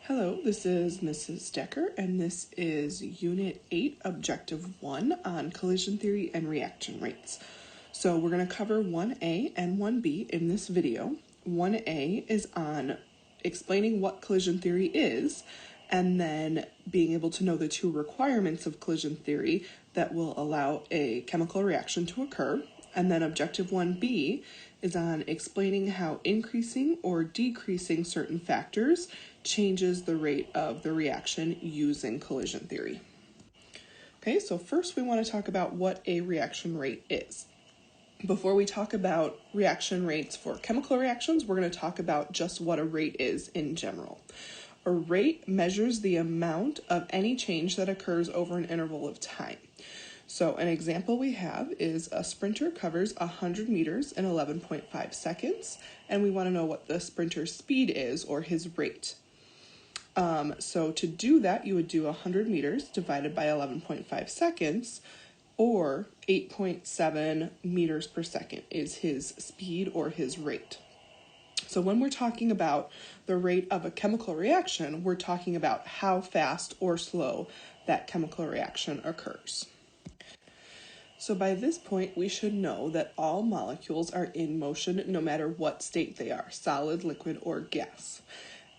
Hello, this is Mrs. Decker, and this is Unit 8, Objective 1 on collision theory and reaction rates. So we're going to cover 1A and 1B in this video. 1A is on explaining what collision theory is, and then being able to know the two requirements of collision theory that will allow a chemical reaction to occur. And then Objective 1B is on explaining how increasing or decreasing certain factors changes the rate of the reaction using collision theory. Okay, so first we want to talk about what a reaction rate is. Before we talk about reaction rates for chemical reactions, we're going to talk about just what a rate is in general. A rate measures the amount of any change that occurs over an interval of time. So an example we have is a sprinter covers 100 meters in 11.5 seconds, and we want to know what the sprinter's speed is, or his rate. So to do that, you would do 100 meters divided by 11.5 seconds, or 8.7 meters per second is his speed or his rate. So when we're talking about the rate of a chemical reaction, we're talking about how fast or slow that chemical reaction occurs. So by this point, we should know that all molecules are in motion no matter what state they are, solid, liquid, or gas.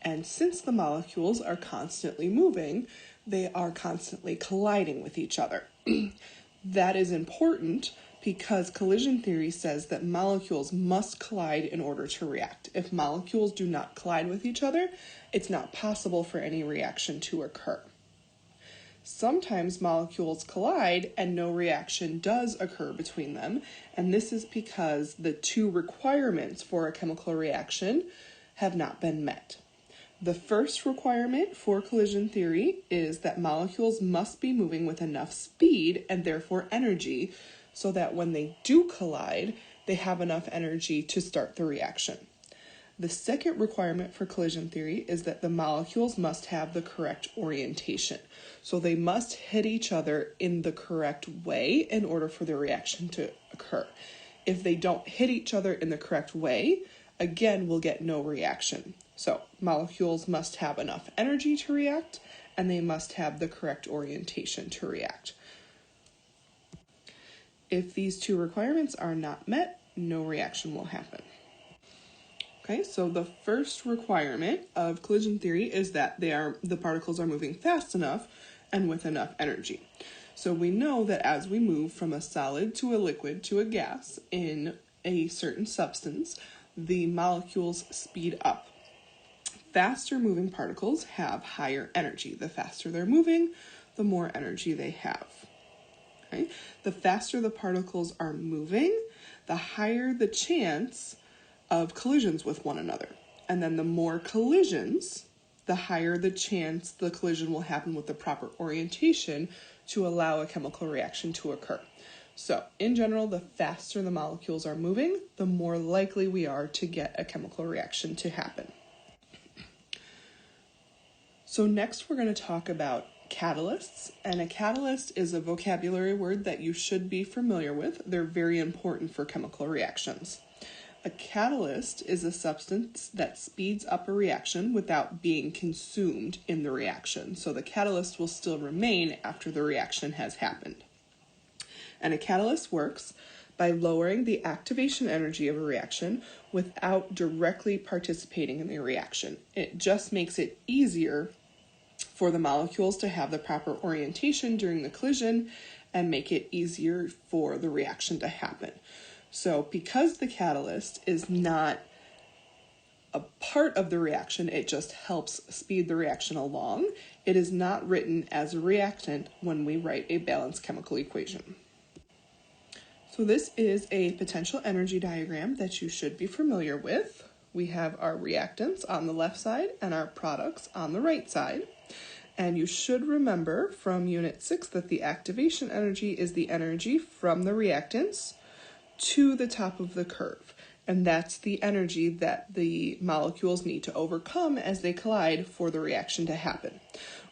And since the molecules are constantly moving, they are constantly colliding with each other. That is important because collision theory says that molecules must collide in order to react. If molecules do not collide with each other, it's not possible for any reaction to occur. Sometimes molecules collide and no reaction does occur between them, and this is because the two requirements for a chemical reaction have not been met. The first requirement for collision theory is that molecules must be moving with enough speed and therefore energy so that when they do collide, they have enough energy to start the reaction. The second requirement for collision theory is that the molecules must have the correct orientation. So they must hit each other in the correct way in order for the reaction to occur. If they don't hit each other in the correct way, again, we'll get no reaction. So molecules must have enough energy to react, and they must have the correct orientation to react. If these two requirements are not met, no reaction will happen. Okay, so the first requirement of collision theory is that the particles are moving fast enough and with enough energy. So we know that as we move from a solid to a liquid to a gas in a certain substance, the molecules speed up. Faster moving particles have higher energy. The faster they're moving, the more energy they have. Okay? The faster the particles are moving, the higher the chance of collisions with one another. And then the more collisions, the higher the chance the collision will happen with the proper orientation to allow a chemical reaction to occur. So, in general, the faster the molecules are moving, the more likely we are to get a chemical reaction to happen. So next we're going to talk about catalysts, and a catalyst is a vocabulary word that you should be familiar with. They're very important for chemical reactions. A catalyst is a substance that speeds up a reaction without being consumed in the reaction. So the catalyst will still remain after the reaction has happened. And a catalyst works by lowering the activation energy of a reaction without directly participating in the reaction. It just makes it easier for the molecules to have the proper orientation during the collision and make it easier for the reaction to happen. So because the catalyst is not a part of the reaction, it just helps speed the reaction along, it is not written as a reactant when we write a balanced chemical equation. So this is a potential energy diagram that you should be familiar with. We have our reactants on the left side and our products on the right side. And you should remember from Unit 6 that the activation energy is the energy from the reactants to the top of the curve. And that's the energy that the molecules need to overcome as they collide for the reaction to happen.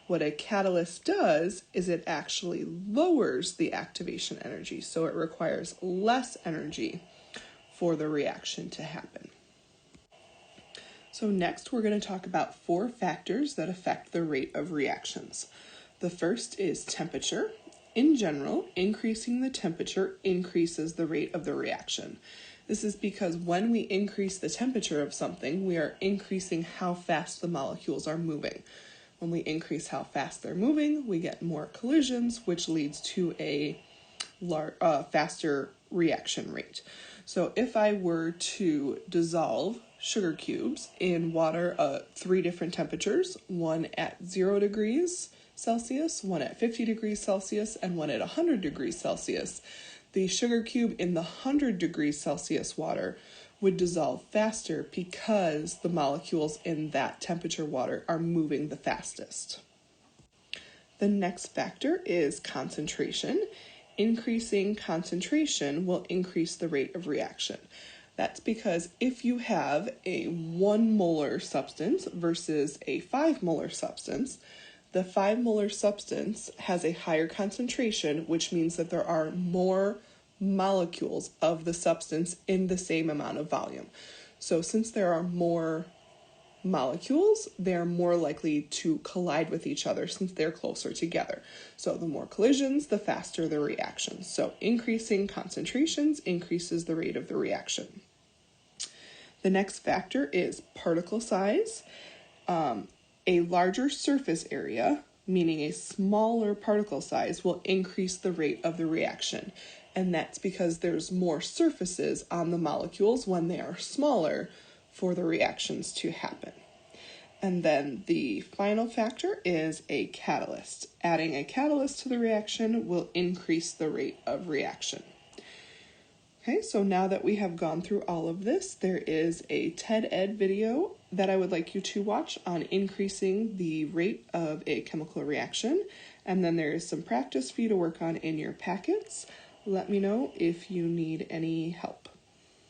What a catalyst does is it actually lowers the activation energy, so it requires less energy for the reaction to happen. So next we're going to talk about 4 factors that affect the rate of reactions. The first is temperature. In general, increasing the temperature increases the rate of the reaction. This is because when we increase the temperature of something, we are increasing how fast the molecules are moving. When we increase how fast they're moving, we get more collisions, which leads to a faster reaction rate. So if I were to dissolve sugar cubes in water at 3 different temperatures, one at 0 degrees Celsius, one at 50 degrees Celsius, and one at 100 degrees Celsius, the sugar cube in the 100 degrees Celsius water would dissolve faster because the molecules in that temperature water are moving the fastest. The next factor is concentration. Increasing concentration will increase the rate of reaction. That's because if you have a 1 molar substance versus a 5 molar substance, the 5 molar substance has a higher concentration, which means that there are more molecules of the substance in the same amount of volume. So since there are more molecules, they're more likely to collide with each other since they're closer together. So the more collisions, the faster the reaction. So increasing concentrations increases the rate of the reaction. The next factor is particle size. A larger surface area, meaning a smaller particle size, will increase the rate of the reaction. And that's because there's more surfaces on the molecules when they are smaller for the reactions to happen. And then the final factor is a catalyst. Adding a catalyst to the reaction will increase the rate of reaction. Okay, so now that we have gone through all of this, there is a TED Ed video that I would like you to watch on increasing the rate of a chemical reaction. And then there is some practice for you to work on in your packets. Let me know if you need any help.